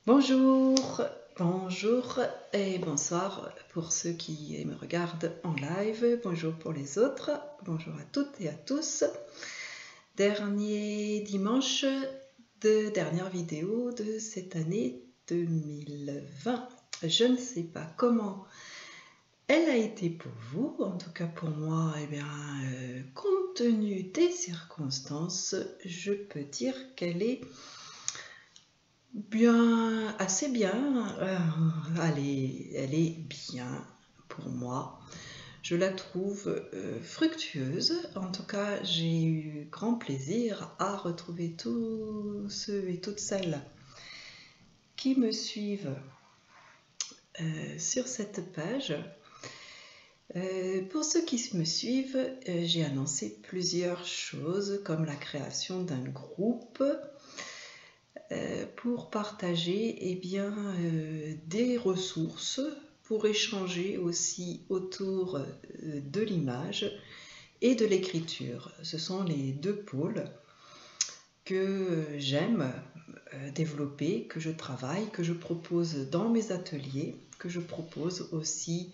Bonjour, bonjour et bonsoir pour ceux qui me regardent en live, bonjour pour les autres, bonjour à toutes et à tous. Dernier dimanche de dernière vidéo de cette année 2020. Je ne sais pas comment elle a été pour vous, en tout cas pour moi, compte tenu des circonstances, je peux dire qu'elle est bien, assez bien. Elle est bien pour moi. Je la trouve fructueuse. En tout cas, j'ai eu grand plaisir à retrouver tous ceux et toutes celles qui me suivent sur cette page. Pour ceux qui me suivent, j'ai annoncé plusieurs choses comme la création d'un groupe pour partager des ressources, pour échanger aussi autour de l'image et de l'écriture. Ce sont les deux pôles que j'aime développer, que je travaille, que je propose dans mes ateliers, que je propose aussi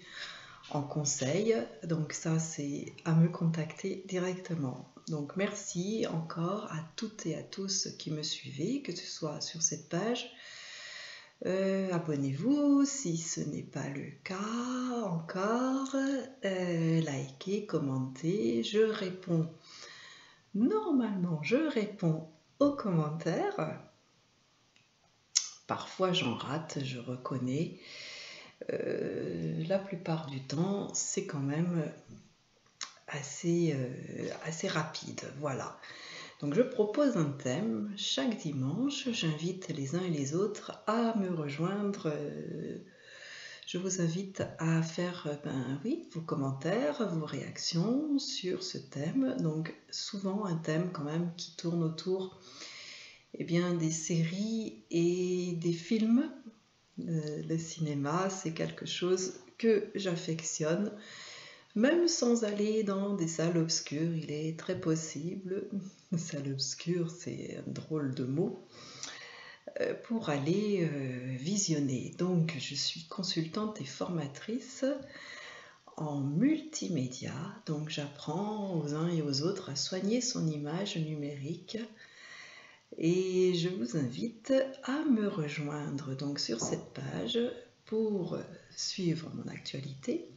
en conseil. Donc ça, c'est à me contacter directement. Donc merci encore à toutes et à tous qui me suivez, que ce soit sur cette page. Abonnez-vous si ce n'est pas le cas encore. Likez, commentez. Je réponds. Normalement, je réponds aux commentaires. Parfois, j'en rate, je reconnais. La plupart du temps, c'est quand même assez rapide. Voilà. Donc je propose un thème chaque dimanche, j'invite les uns et les autres à me rejoindre. Je vous invite à faire vos commentaires, vos réactions sur ce thème. Donc souvent un thème quand même qui tourne autour des séries et des films. Le cinéma, c'est quelque chose que j'affectionne. Même sans aller dans des salles obscures, il est très possible, salle obscure c'est un drôle de mot, pour aller visionner. Donc je suis consultante et formatrice en multimédia, donc j'apprends aux uns et aux autres à soigner son image numérique et je vous invite à me rejoindre donc sur cette page pour suivre mon actualité.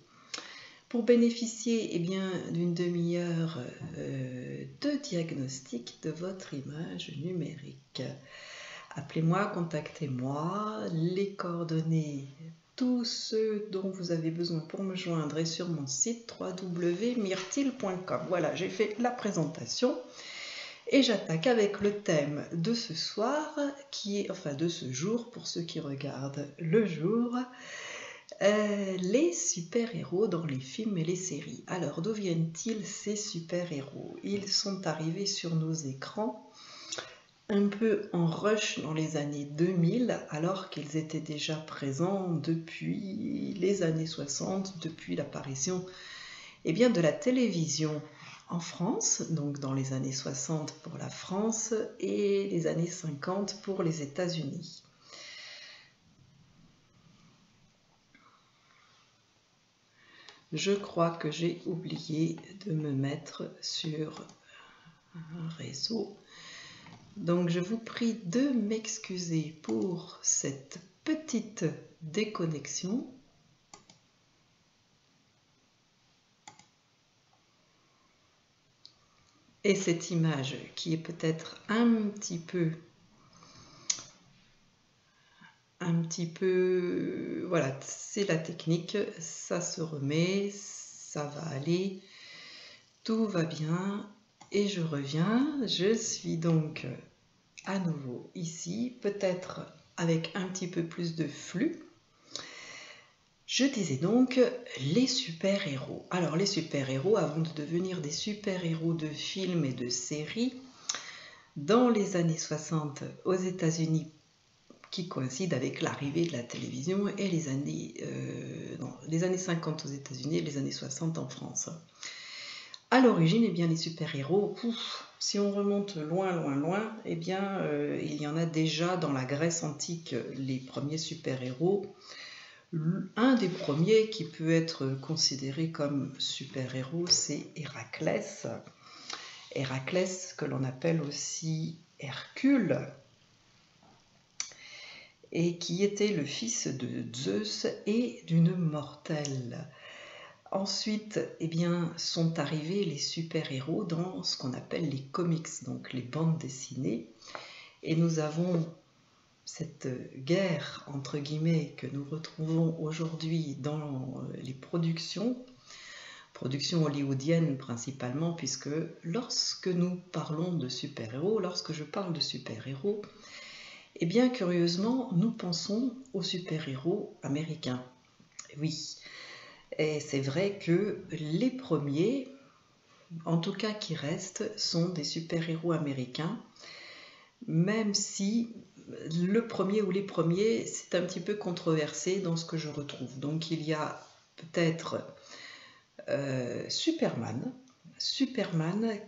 Pour bénéficier d'une demi-heure de diagnostic de votre image numérique. Appelez-moi, contactez-moi, les coordonnées, tout ce dont vous avez besoin pour me joindre est sur mon site www.myrtille.com. Voilà, j'ai fait la présentation et j'attaque avec le thème de ce soir, de ce jour pour ceux qui regardent le jour. Les super-héros dans les films et les séries. Alors, d'où viennent-ils ces super-héros? Ils sont arrivés sur nos écrans un peu en rush dans les années 2000, alors qu'ils étaient déjà présents depuis les années 60, depuis l'apparition de la télévision en France, donc dans les années 60 pour la France et les années 50 pour les États-Unis. Je crois que j'ai oublié de me mettre sur un réseau. Donc je vous prie de m'excuser pour cette petite déconnexion. Et cette image qui est peut-être un petit peu, voilà, c'est la technique, ça se remet, ça va aller, tout va bien et je reviens. Je suis donc à nouveau ici, peut-être avec un petit peu plus de flux. Je disais donc les super-héros. Alors les super-héros, avant de devenir des super-héros de films et de séries, dans les années 60 aux États-Unis, qui coïncide avec l'arrivée de la télévision, et les années 50 aux États-Unis et les années 60 en France. À l'origine, eh bien, les super-héros, si on remonte loin, loin, loin, eh bien, il y en a déjà dans la Grèce antique, les premiers super-héros. Un des premiers qui peut être considéré comme super-héros, c'est Héraclès. Héraclès, que l'on appelle aussi Hercule, et qui était le fils de Zeus et d'une mortelle. Ensuite, eh bien, sont arrivés les super-héros dans ce qu'on appelle les comics, donc les bandes dessinées. Et nous avons cette guerre, entre guillemets, que nous retrouvons aujourd'hui dans les productions hollywoodiennes principalement, puisque lorsque nous parlons de super-héros, lorsque je parle de super-héros, eh bien, curieusement, nous pensons aux super-héros américains. Oui. Et c'est vrai que les premiers, en tout cas qui restent, sont des super-héros américains, même si le premier ou les premiers, c'est un petit peu controversé dans ce que je retrouve. Donc il y a peut-être Superman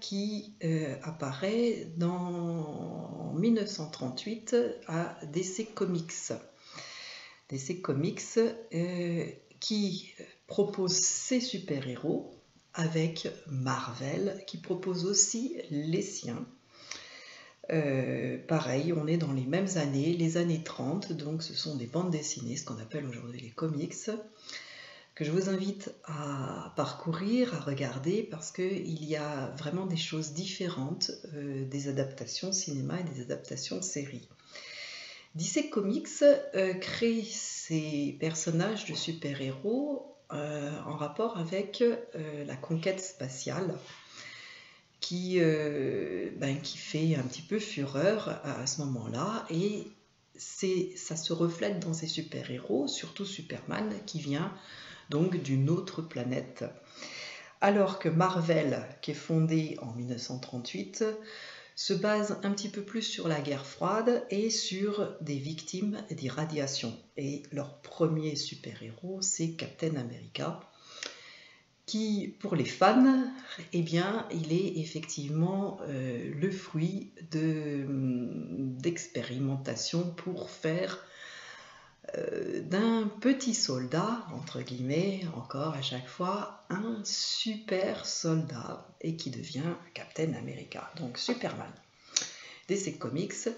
qui apparaît en 1938 à DC Comics. DC Comics qui propose ses super-héros avec Marvel qui propose aussi les siens. Pareil, on est dans les mêmes années, les années 30, donc ce sont des bandes dessinées, ce qu'on appelle aujourd'hui les comics, que je vous invite à parcourir, à regarder, parce qu'il y a vraiment des choses différentes des adaptations cinéma et des adaptations séries. DC Comics crée ces personnages de super-héros en rapport avec la conquête spatiale qui fait un petit peu fureur à ce moment-là, et ça se reflète dans ces super-héros, surtout Superman qui vient donc d'une autre planète. Alors que Marvel, qui est fondé en 1938, se base un petit peu plus sur la guerre froide et sur des victimes d'irradiation. Et leur premier super-héros, c'est Captain America, qui, pour les fans, eh bien, il est effectivement le fruit d'expérimentations pour faire d'un petit soldat, entre guillemets, encore à chaque fois, un super soldat, et qui devient Captain America, donc Superman. DC Comics,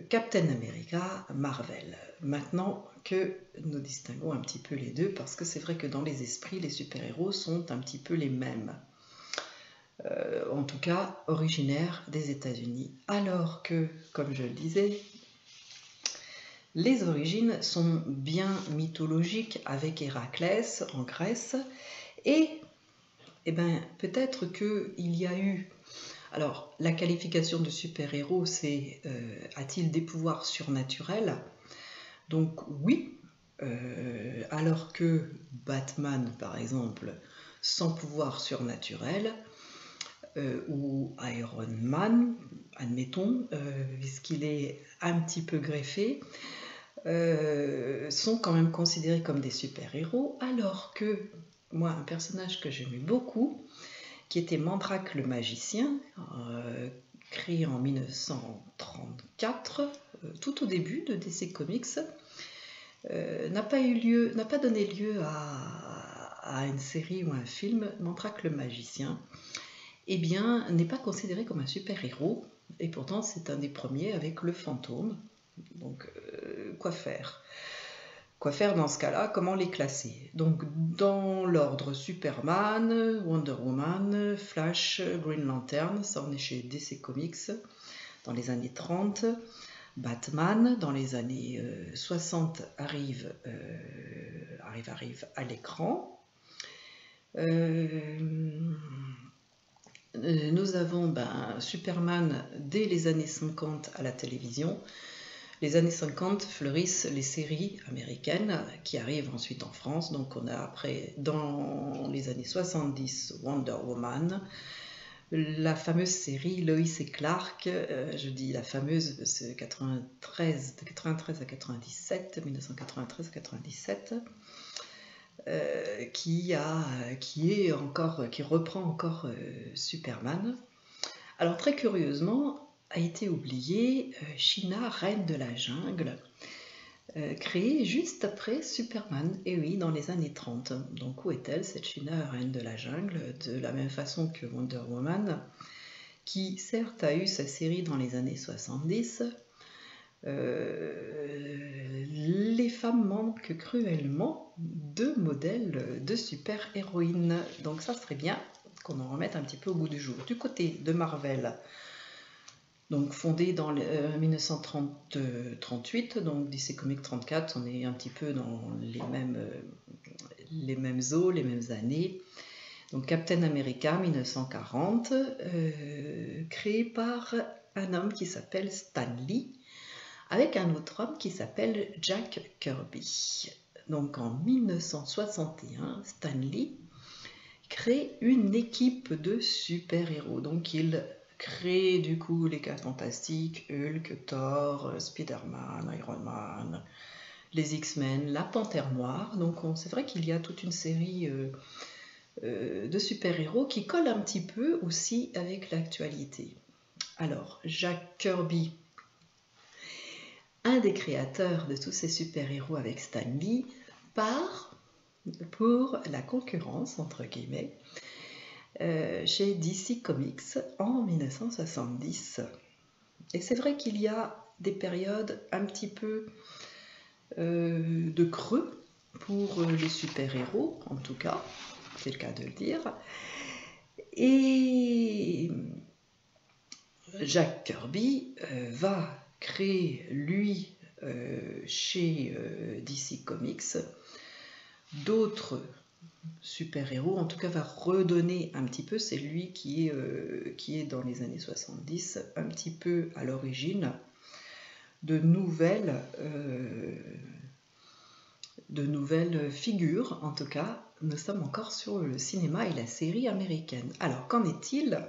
Captain America, Marvel. Maintenant que nous distinguons un petit peu les deux, parce que c'est vrai que dans les esprits, les super-héros sont un petit peu les mêmes. En tout cas, originaires des États-Unis. Alors que, comme je le disais, les origines sont bien mythologiques avec Héraclès en Grèce, et peut-être qu'il y a eu... Alors, la qualification de super-héros, c'est a-t-il des pouvoirs surnaturels? Donc oui, alors que Batman, par exemple, sans pouvoir surnaturel, ou Iron Man, admettons, puisqu'il est un petit peu greffé, sont quand même considérés comme des super-héros, alors que moi, un personnage que j'aimais beaucoup, qui était Mandrake le magicien, créé en 1934, tout au début de DC Comics, n'a pas donné lieu à une série ou un film. Mandrake le magicien, eh bien, n'est pas considéré comme un super-héros, et pourtant c'est un des premiers avec le fantôme. Donc, quoi faire? Quoi faire dans ce cas-là? Comment les classer? Donc, dans l'ordre Superman, Wonder Woman, Flash, Green Lantern, ça on est chez DC Comics, dans les années 30. Batman, dans les années 60, arrive à l'écran. Nous avons Superman dès les années 50 à la télévision. Les années 50 fleurissent les séries américaines qui arrivent ensuite en France. Donc on a après, dans les années 70, Wonder Woman, la fameuse série Lois et Clark, je dis la fameuse, c'est de 93 à 97, 1993 à 97. qui reprend encore Superman. Alors très curieusement, a été oubliée Sheena, reine de la jungle, créée juste après Superman, et oui, dans les années 30. Donc où est-elle, cette Sheena, reine de la jungle? De la même façon que Wonder Woman, qui certes a eu sa série dans les années 70, les femmes manquent cruellement de modèles de super-héroïnes. Donc ça serait bien qu'on en remette un petit peu au goût du jour. Du côté de Marvel, donc fondée dans 1938, donc DC Comics 34, on est un petit peu dans les mêmes eaux, les mêmes années. Donc Captain America 1940, créé par un homme qui s'appelle Stan Lee, avec un autre homme qui s'appelle Jack Kirby. Donc en 1961, Stan Lee crée une équipe de super-héros. Donc il crée du coup les 4 Fantastiques, Hulk, Thor, Spider-Man, Iron Man, les X-Men, la Panthère Noire. Donc c'est vrai qu'il y a toute une série de super-héros qui colle un petit peu aussi avec l'actualité. Alors, Jack Kirby, un des créateurs de tous ces super-héros avec Stan Lee, part pour la concurrence, entre guillemets, chez DC Comics en 1970. Et c'est vrai qu'il y a des périodes un petit peu de creux pour les super-héros, en tout cas, c'est le cas de le dire. Et Jack Kirby va créer, lui, chez DC Comics, d'autres super-héros, en tout cas va redonner un petit peu, c'est lui qui est dans les années 70, un petit peu à l'origine de nouvelles figures, en tout cas, nous sommes encore sur le cinéma et la série américaine. Alors, qu'en est-il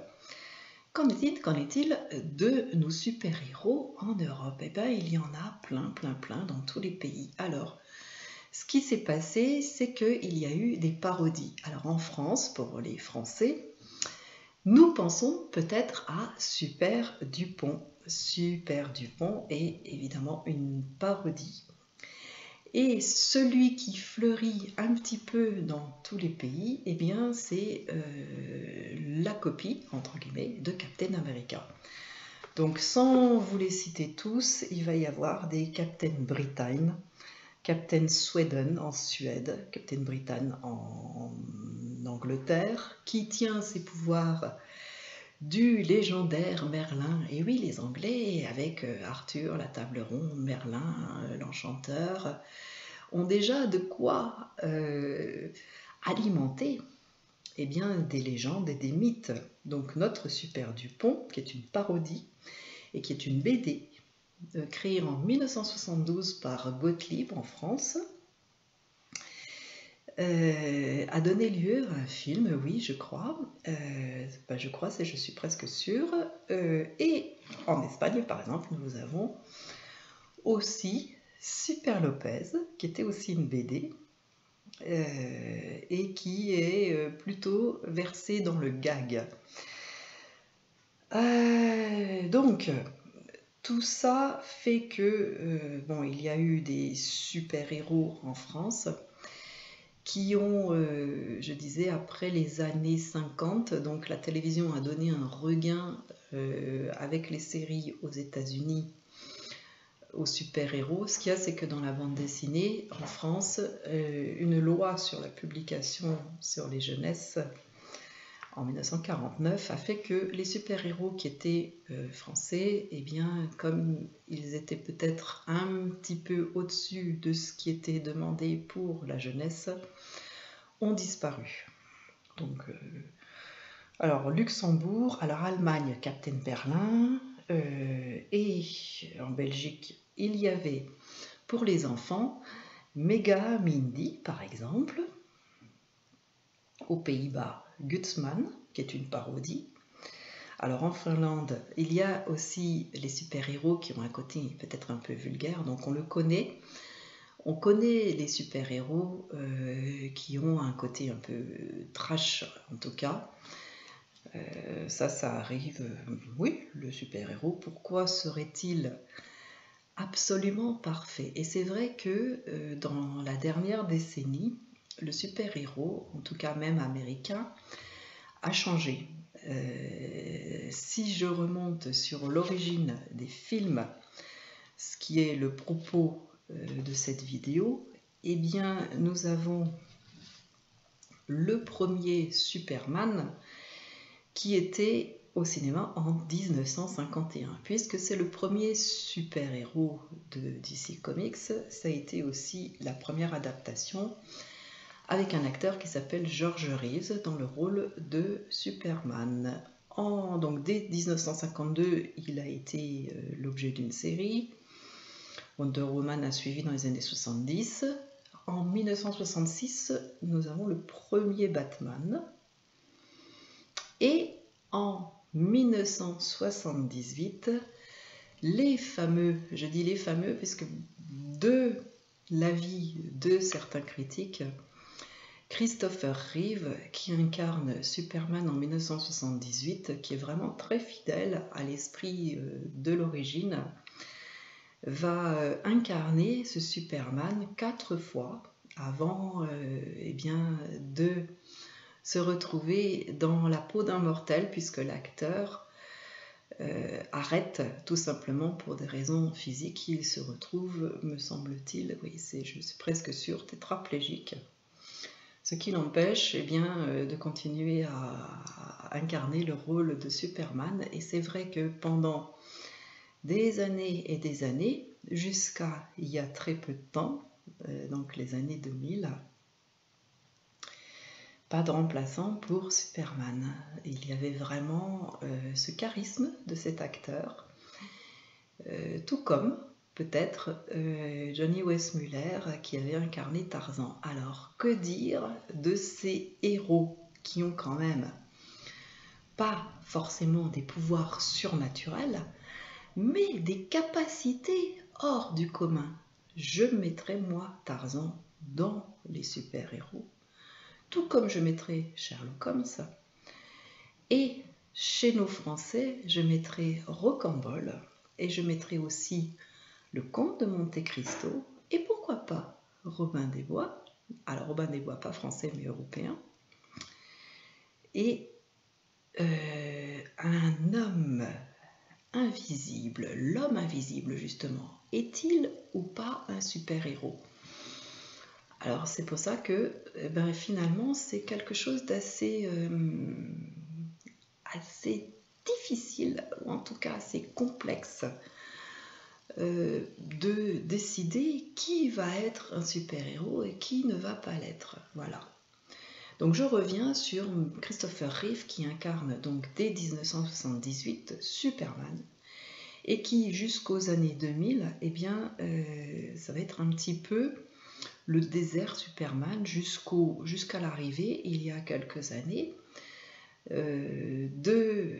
de nos super-héros en Europe? Eh bien, il y en a plein dans tous les pays. Alors, ce qui s'est passé, c'est qu'il y a eu des parodies. Alors, en France, pour les Français, nous pensons peut-être à Super Dupont. Super Dupont est évidemment une parodie. Et celui qui fleurit un petit peu dans tous les pays, eh bien, c'est la copie, entre guillemets, de Captain America. Donc, sans vous les citer tous, il va y avoir des Captain Britain, Captain Sweden en Suède, Captain Britain en Angleterre, qui tient ses pouvoirs du légendaire Merlin. Et oui, les Anglais, avec Arthur, la table ronde, Merlin, l'enchanteur, ont déjà de quoi alimenter eh bien, des légendes et des mythes. Donc notre Super Dupont, qui est une parodie et qui est une BD créée en 1972 par Gottlieb en France, a donné lieu à un film, oui, je crois. Je suis presque sûre. Et en Espagne, par exemple, nous avons aussi Super Lopez, qui était aussi une BD, et qui est plutôt versée dans le gag. Donc, tout ça fait que, il y a eu des super-héros en France qui ont, je disais, après les années 50, donc la télévision a donné un regain avec les séries aux États-Unis aux super-héros. Ce qu'il y a, c'est que dans la bande dessinée, en France, une loi sur la publication sur les jeunesses en 1949 a fait que les super-héros qui étaient français, eh bien, comme ils étaient peut-être un petit peu au-dessus de ce qui était demandé pour la jeunesse, ont disparu. Donc, alors Luxembourg, alors Allemagne, Captain Berlin, et en Belgique, il y avait pour les enfants Mega Mindy, par exemple. Aux Pays-Bas, Gutsman, qui est une parodie. Alors en Finlande, il y a aussi les super-héros qui ont un côté peut-être un peu vulgaire, donc on le connaît. On connaît les super-héros qui ont un côté un peu trash, en tout cas. Ça arrive. Oui, le super-héros, pourquoi serait-il absolument parfait? Et c'est vrai que dans la dernière décennie, le super-héros, en tout cas même américain, a changé. Si je remonte sur l'origine des films, ce qui est le propos de cette vidéo, eh bien nous avons le premier Superman qui était au cinéma en 1951, puisque c'est le premier super-héros de DC Comics. Ça a été aussi la première adaptation avec un acteur qui s'appelle George Reeves dans le rôle de Superman. Donc dès 1952, il a été l'objet d'une série. Wonder Woman a suivi dans les années 70. En 1966, nous avons le premier Batman. Et en 1978, les fameux, je dis les fameux, puisque de l'avis de certains critiques, Christopher Reeve, qui incarne Superman en 1978, qui est vraiment très fidèle à l'esprit de l'origine, va incarner ce Superman 4 fois avant de se retrouver dans la peau d'un mortel, puisque l'acteur arrête tout simplement pour des raisons physiques. Il se retrouve, me semble-t-il, oui, je suis presque sûre, tétraplégique. Ce qui l'empêche de continuer à incarner le rôle de Superman. Et c'est vrai que pendant des années et des années, jusqu'à il y a très peu de temps, donc les années 2000, pas de remplaçant pour Superman. Il y avait vraiment ce charisme de cet acteur, tout comme peut-être Johnny Weissmuller qui avait incarné Tarzan. Alors, que dire de ces héros qui ont quand même pas forcément des pouvoirs surnaturels, mais des capacités hors du commun? Je mettrais, moi, Tarzan dans les super-héros, tout comme je mettrais Sherlock Holmes. Et chez nos Français, je mettrais Rocambole, et je mettrais aussi le Comte de Monte Cristo, et pourquoi pas Robin des Bois. Alors Robin des Bois, pas français mais européen. Et un homme invisible, l'homme invisible justement, est-il ou pas un super-héros? Alors c'est pour ça que finalement c'est quelque chose d'assez difficile, ou en tout cas assez complexe, de décider qui va être un super-héros et qui ne va pas l'être. Voilà. Donc je reviens sur Christopher Reeve qui incarne donc dès 1978 Superman, et qui jusqu'aux années 2000, ça va être un petit peu le désert Superman jusqu'à l'arrivée, il y a quelques années, de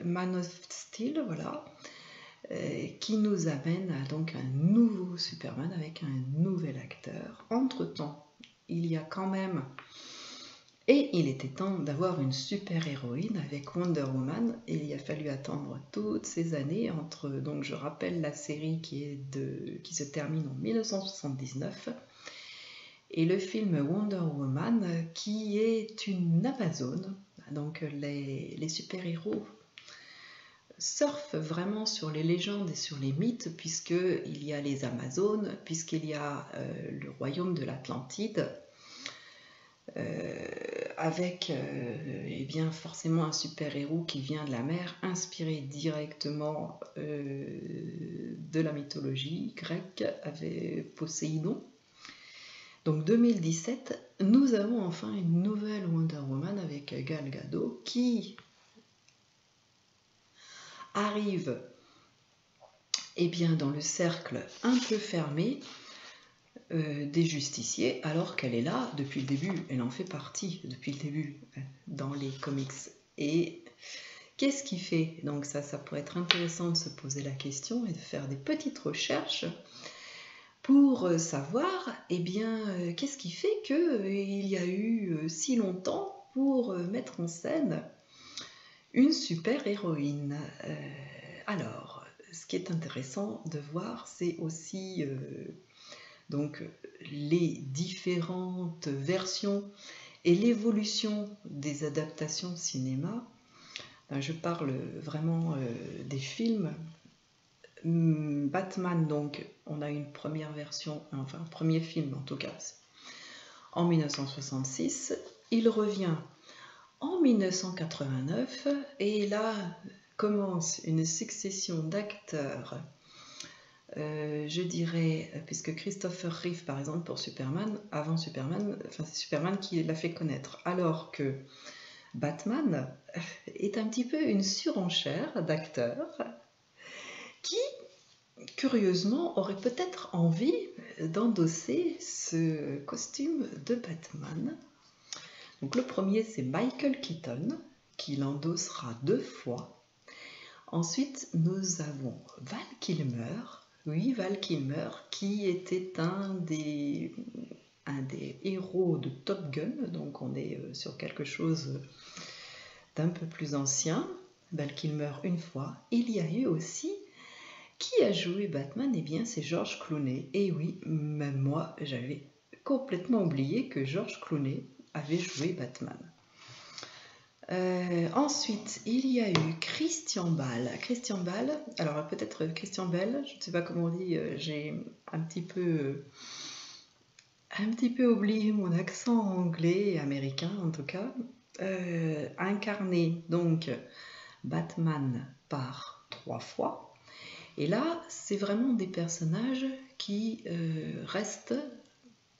Man of Steel, voilà, qui nous amène à donc un nouveau Superman avec un nouvel acteur. Entre-temps, il y a quand même, et il était temps d'avoir une super-héroïne avec Wonder Woman, et il a fallu attendre toutes ces années entre, donc je rappelle la série qui se termine en 1979, et le film Wonder Woman qui est une Amazone. Donc les super-héros surfent vraiment sur les légendes et sur les mythes, puisqu'il y a les Amazones, puisqu'il y a le royaume de l'Atlantide, avec forcément un super-héros qui vient de la mer, inspiré directement de la mythologie grecque, avec Poséidon. Donc 2017, nous avons enfin une nouvelle Wonder Woman avec Gal Gadot qui arrive dans le cercle un peu fermé des justiciers, alors qu'elle est là depuis le début, elle en fait partie depuis le début dans les comics. Et qu'est-ce qui fait? Donc ça pourrait être intéressant de se poser la question et de faire des petites recherches. pour savoir, eh bien, qu'est-ce qui fait qu'il y a eu si longtemps pour mettre en scène une super-héroïne. Alors, ce qui est intéressant de voir, c'est aussi donc, les différentes versions et l'évolution des adaptations cinéma. Je parle vraiment des films. Batman, donc, on a une première version, enfin un premier film en tout cas, en 1966. Il revient en 1989 et là commence une succession d'acteurs, je dirais, puisque Christopher Reeve par exemple pour Superman, avant Superman, enfin c'est Superman qui l'a fait connaître, alors que Batman est un petit peu une surenchère d'acteurs qui, curieusement, auraient peut-être envie d'endosser ce costume de Batman. Donc le premier, c'est Michael Keaton, qui l'endossera 2 fois. Ensuite, nous avons Val Kilmer. Oui, Val Kilmer, qui était un des héros de Top Gun. Donc on est sur quelque chose d'un peu plus ancien. Val Kilmer 1 fois. Il y a eu aussi... Qui a joué Batman? Eh bien, c'est George Clooney. Et oui, même moi, j'avais complètement oublié que George Clooney avait joué Batman. Ensuite, il y a eu Christian Bale. Christian Bale, alors peut-être Christian Bale, je ne sais pas comment on dit, j'ai un petit peu oublié mon accent anglais et américain en tout cas. Incarné donc Batman par 3 fois. Et là, c'est vraiment des personnages qui restent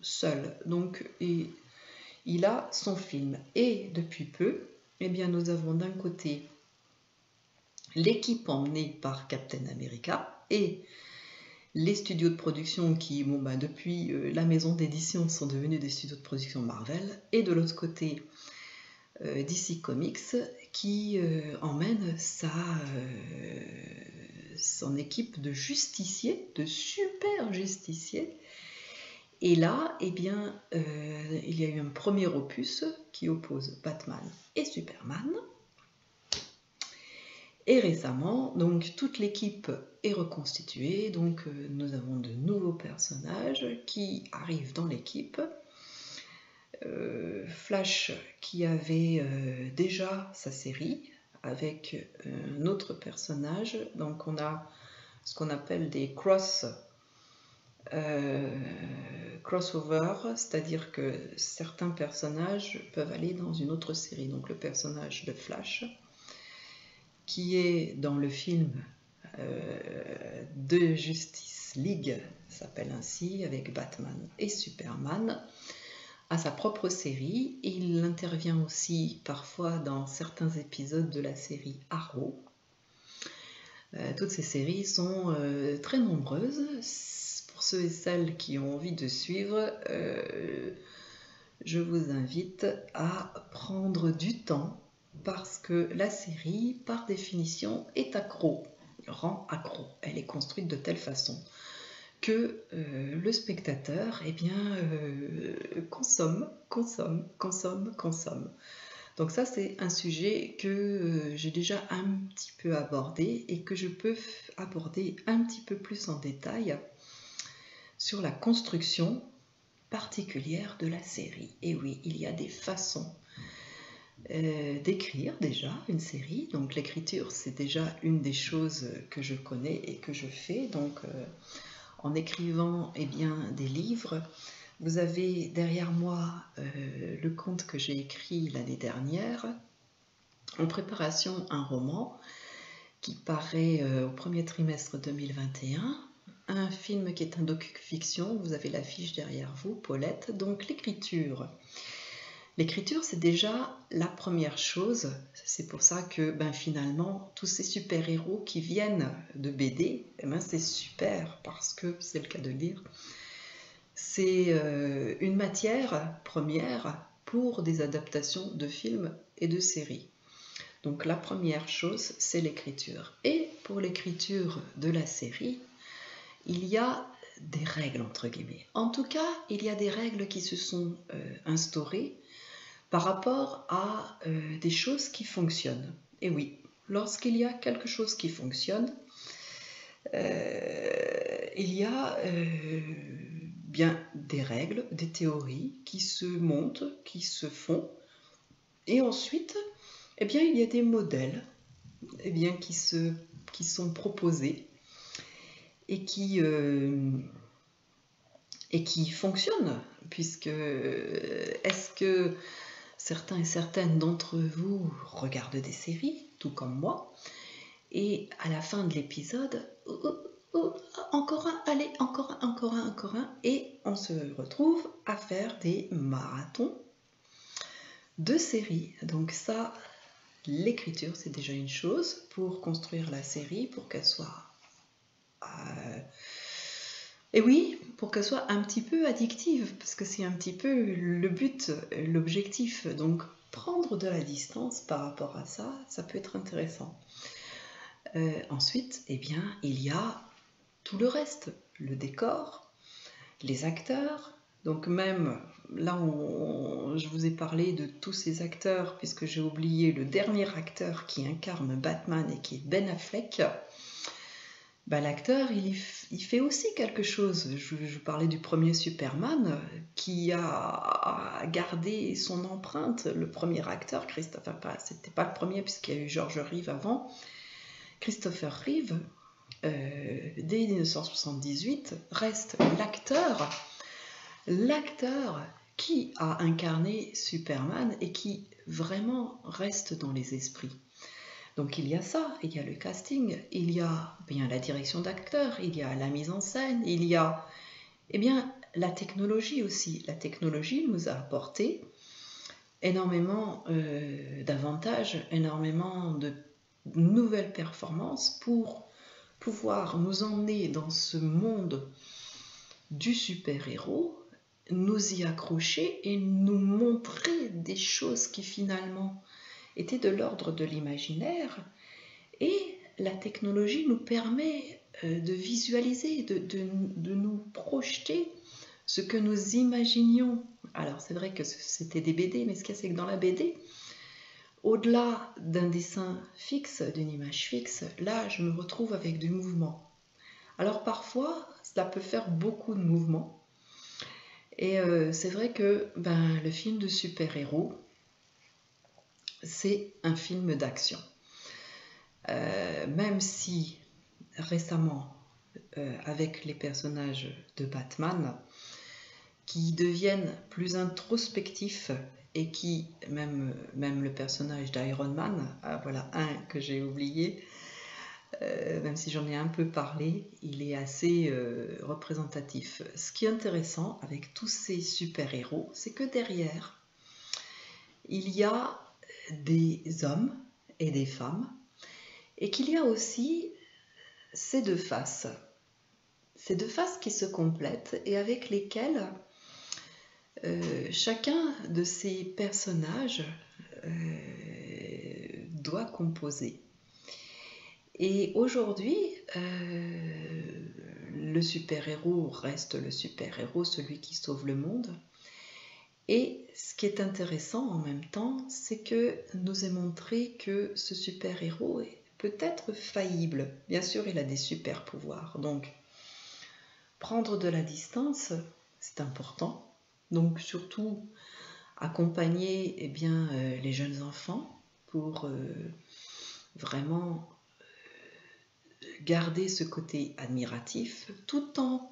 seuls. Donc, il a son film. Et depuis peu, eh bien, nous avons d'un côté l'équipe emmenée par Captain America et les studios de production qui, depuis la maison d'édition, sont devenus des studios de production Marvel. Et de l'autre côté, DC Comics qui emmène son équipe de justiciers, de super justiciers. Et là, eh bien, il y a eu un premier opus qui oppose Batman et Superman. Et récemment, donc, toute l'équipe est reconstituée. Donc, nous avons de nouveaux personnages qui arrivent dans l'équipe. Flash qui avait déjà sa série avec un autre personnage. Donc on a ce qu'on appelle des crossover, c'est-à-dire que certains personnages peuvent aller dans une autre série. Donc le personnage de Flash qui est dans le film de Justice League s'appelle ainsi, avec Batman et Superman, à sa propre série. Il intervient aussi parfois dans certains épisodes de la série Arrow. Toutes ces séries sont très nombreuses. Pour ceux et celles qui ont envie de suivre, je vous invite à prendre du temps parce que la série, par définition, est accro, rend accro. Elle est construite de telle façon que le spectateur consomme. Donc ça, c'est un sujet que j'ai déjà un petit peu abordé et que je peux aborder un petit peu plus en détail sur la construction particulière de la série. Et oui, il y a des façons d'écrire déjà une série. Donc l'écriture, c'est déjà une des choses que je connais et que je fais. Donc en écrivant des livres. Vous avez derrière moi le conte que j'ai écrit l'année dernière, en préparation un roman qui paraît au premier trimestre 2021, un film qui est un docu-fiction, vous avez l'affiche derrière vous, Paulette, donc l'écriture. L'écriture, c'est déjà la première chose, c'est pour ça que finalement, tous ces super-héros qui viennent de BD, c'est super, parce que, c'est le cas de lire, c'est une matière première pour des adaptations de films et de séries. Donc la première chose, c'est l'écriture. Et pour l'écriture de la série, il y a des règles, entre guillemets. En tout cas, il y a des règles qui se sont instaurées par rapport à des choses qui fonctionnent. Et oui, lorsqu'il y a quelque chose qui fonctionne, il y a bien des règles, des théories qui se montent, qui se font. Et ensuite, eh bien, il y a des modèles qui sont proposés et qui fonctionnent. Puisque est-ce que certains et certaines d'entre vous regardent des séries, tout comme moi, et à la fin de l'épisode, encore un, allez, encore un, et on se retrouve à faire des marathons de séries. Donc ça, l'écriture, c'est déjà une chose pour construire la série, pour qu'elle soit... et oui, pour qu'elle soit un petit peu addictive, parce que c'est un petit peu le but, l'objectif. Donc prendre de la distance par rapport à ça, ça peut être intéressant. Ensuite, eh bien, il y a tout le reste, le décor, les acteurs. Donc même là, je vous ai parlé de tous ces acteurs, puisque j'ai oublié le dernier acteur qui incarne Batman et qui est Ben Affleck. Ben, l'acteur, il fait aussi quelque chose. Je parlais du premier Superman qui a gardé son empreinte. Le premier acteur, c'était pas le premier puisqu'il y a eu George Reeves avant. Christopher Reeve, dès 1978, reste l'acteur qui a incarné Superman et qui vraiment reste dans les esprits. Donc il y a ça, il y a le casting, il y a bien la direction d'acteur, il y a la mise en scène, il y a la technologie aussi. La technologie nous a apporté énormément d'avantages, énormément de nouvelles performances pour pouvoir nous emmener dans ce monde du super-héros, nous y accrocher et nous montrer des choses qui finalement étaient de l'ordre de l'imaginaire. Et la technologie nous permet de visualiser, de nous projeter ce que nous imaginions. Alors c'est vrai que c'était des BD, mais ce qu'il y a, c'est que dans la BD, au-delà d'un dessin fixe, d'une image fixe, là je me retrouve avec du mouvement. Alors parfois, cela peut faire beaucoup de mouvements. Et c'est vrai que le film de super-héros, c'est un film d'action. Même si récemment, avec les personnages de Batman, qui deviennent plus introspectifs et qui, même le personnage d'Iron Man, voilà un que j'ai oublié, même si j'en ai un peu parlé, il est assez représentatif. Ce qui est intéressant avec tous ces super-héros, c'est que derrière, il y a des hommes et des femmes, et qu'il y a aussi ces deux faces qui se complètent et avec lesquelles chacun de ces personnages doit composer. Et aujourd'hui, le super-héros reste le super-héros, celui qui sauve le monde. Et ce qui est intéressant en même temps, c'est que nous est montré que ce super-héros peut être faillible. Bien sûr, il a des super-pouvoirs. Donc, prendre de la distance, c'est important. Donc, surtout, accompagner les jeunes enfants pour vraiment garder ce côté admiratif tout en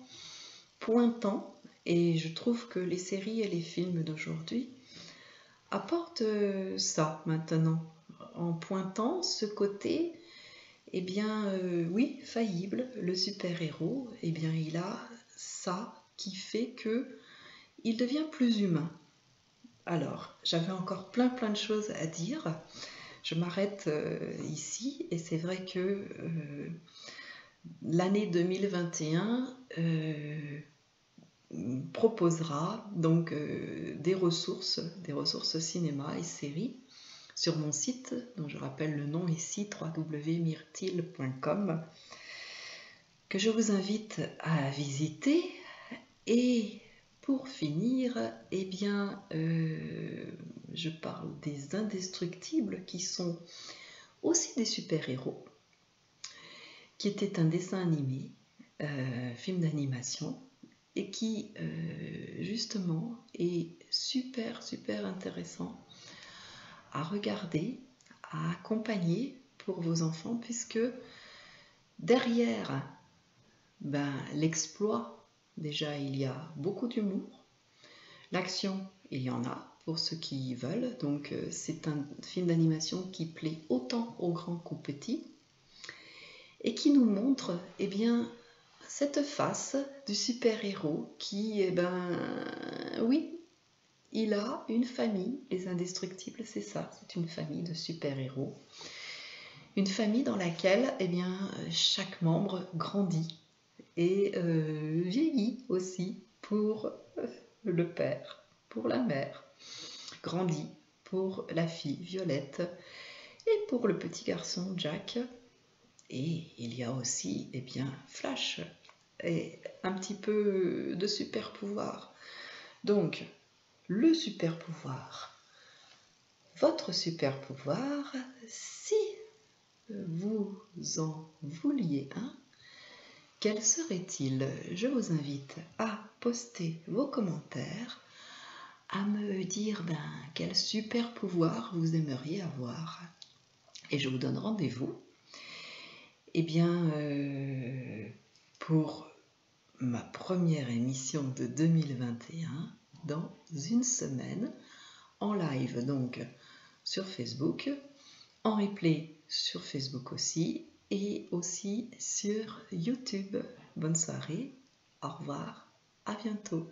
pointant, et je trouve que les séries et les films d'aujourd'hui apportent ça maintenant, en pointant ce côté, oui, faillible. Le super-héros, il a ça qui fait que il devient plus humain. Alors, j'avais encore plein de choses à dire. Je m'arrête ici, et c'est vrai que l'année 2021 proposera donc des ressources cinéma et séries sur mon site, dont je rappelle le nom ici, www.myrtille.com, que je vous invite à visiter. Et pour finir, eh bien, je parle des Indestructibles qui sont aussi des super-héros, qui était un dessin animé, film d'animation, et qui justement est super intéressant à regarder, à accompagner pour vos enfants, puisque derrière l'exploit, déjà il y a beaucoup d'humour, l'action il y en a pour ceux qui veulent, donc c'est un film d'animation qui plaît autant aux grands qu'aux petits, et qui nous montre cette face du super-héros qui, oui, il a une famille. Les Indestructibles, c'est ça, c'est une famille de super-héros. Une famille dans laquelle chaque membre grandit et vieillit aussi pour le père, pour la mère, grandit pour la fille Violette et pour le petit garçon Jack. Et il y a aussi Flash et un petit peu de super pouvoir. Donc, le super pouvoir, votre super pouvoir, si vous en vouliez un, quel serait-il? Je vous invite à poster vos commentaires, à me dire quel super pouvoir vous aimeriez avoir. Et je vous donne rendez-vous pour ma première émission de 2021 dans une semaine, en live donc sur Facebook, en replay sur Facebook aussi, et aussi sur YouTube. Bonne soirée, au revoir, à bientôt.